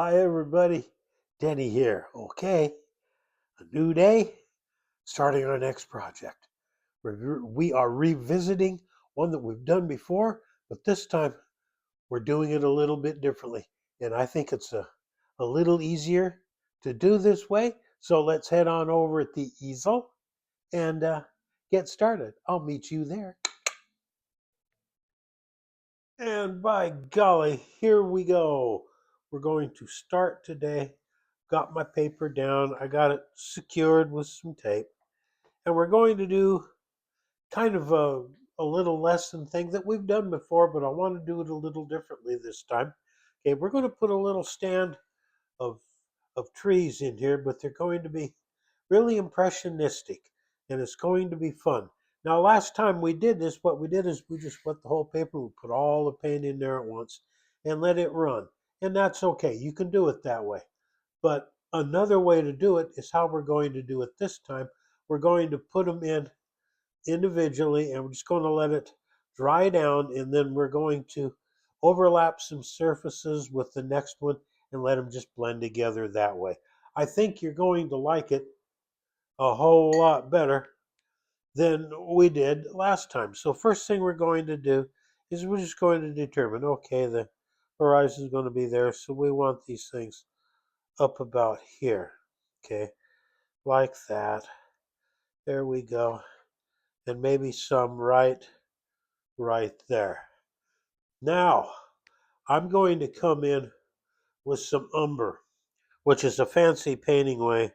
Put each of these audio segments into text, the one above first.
Hi, everybody. Denny here. Okay, a new day, starting our next project. We are revisiting one that we've done before, but this time we're doing it a little bit differently. And I think it's a little easier to do this way. So let's head on over at the easel and get started. I'll meet you there. And by golly, here we go. We're going to start today. Got my paper down. I got it secured with some tape. And we're going to do kind of a little lesson thing that we've done before, but I want to do it a little differently this time. Okay, we're going to put a little stand of trees in here, but they're going to be really impressionistic, and it's going to be fun. Now, last time we did this, what we did is we just put the whole paper, we put all the paint in there at once, and let it run. And that's okay. You can do it that way. But another way to do it is how we're going to do it this time. We're going to put them in individually, and we're just going to let it dry down, and then we're going to overlap some surfaces with the next one and let them just blend together that way. I think you're going to like it a whole lot better than we did last time. So first thing we're going to do is we're just going to determine, okay, the horizon is going to be there, so we want these things up about here, okay, like that. There we go. And maybe some right there. Now, I'm going to come in with some umber, which is a fancy painting way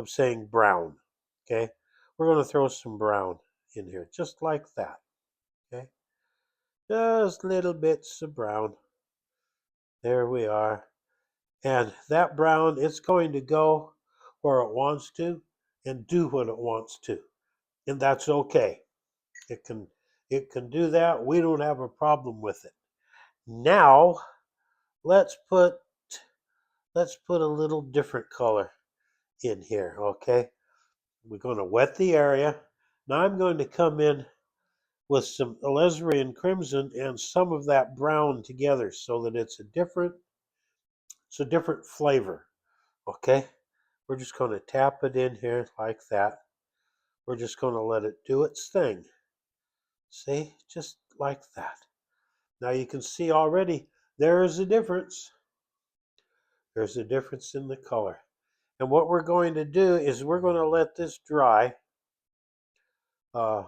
of saying brown. Okay, we're going to throw some brown in here, just like that. Okay, just little bits of brown. There we are. And that brown, it's going to go where it wants to and do what it wants to. And that's okay. It can do that. We don't have a problem with it. Now, let's put a little different color in here, okay? We're going to wet the area. Now I'm going to come in with some alizarin crimson and some of that brown together so that it's a different flavor, okay? We're just going to tap it in here like that. We're just going to let it do its thing. See, just like that. Now you can see already there is a difference. There's a difference in the color. And what we're going to do is we're going to let this dry uh,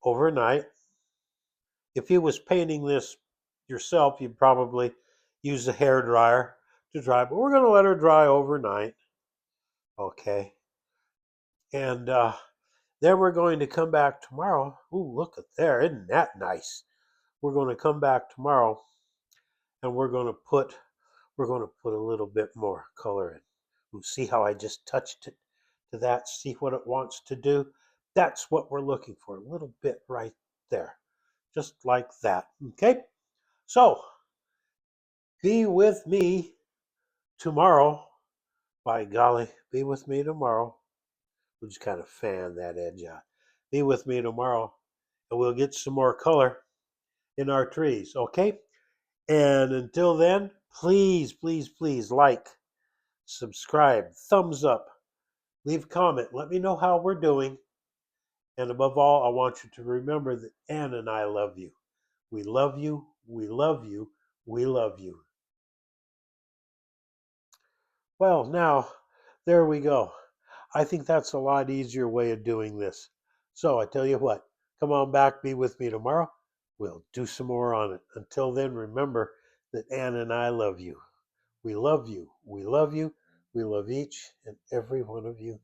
overnight. If you was painting this yourself, you'd probably use a hair dryer to dry, but we're going to let her dry overnight. Okay. And then we're going to come back tomorrow. Ooh, look at there. Isn't that nice? We're going to come back tomorrow and we're going to put a little bit more color in. Ooh, see how I just touched it to that? See what it wants to do? That's what we're looking for. A little bit right there. Just like that. Okay? So, be with me tomorrow. By golly, be with me tomorrow. We'll just kind of fan that edge out. Be with me tomorrow, and we'll get some more color in our trees, okay? And until then, please, please, please like, subscribe, thumbs up, leave a comment. Let me know how we're doing. And above all, I want you to remember that Ann and I love you. We love you. We love you. We love you. Well, now, there we go. I think that's a lot easier way of doing this. So I tell you what, come on back, be with me tomorrow. We'll do some more on it. Until then, remember that Ann and I love you. We love you. We love you. We love each and every one of you.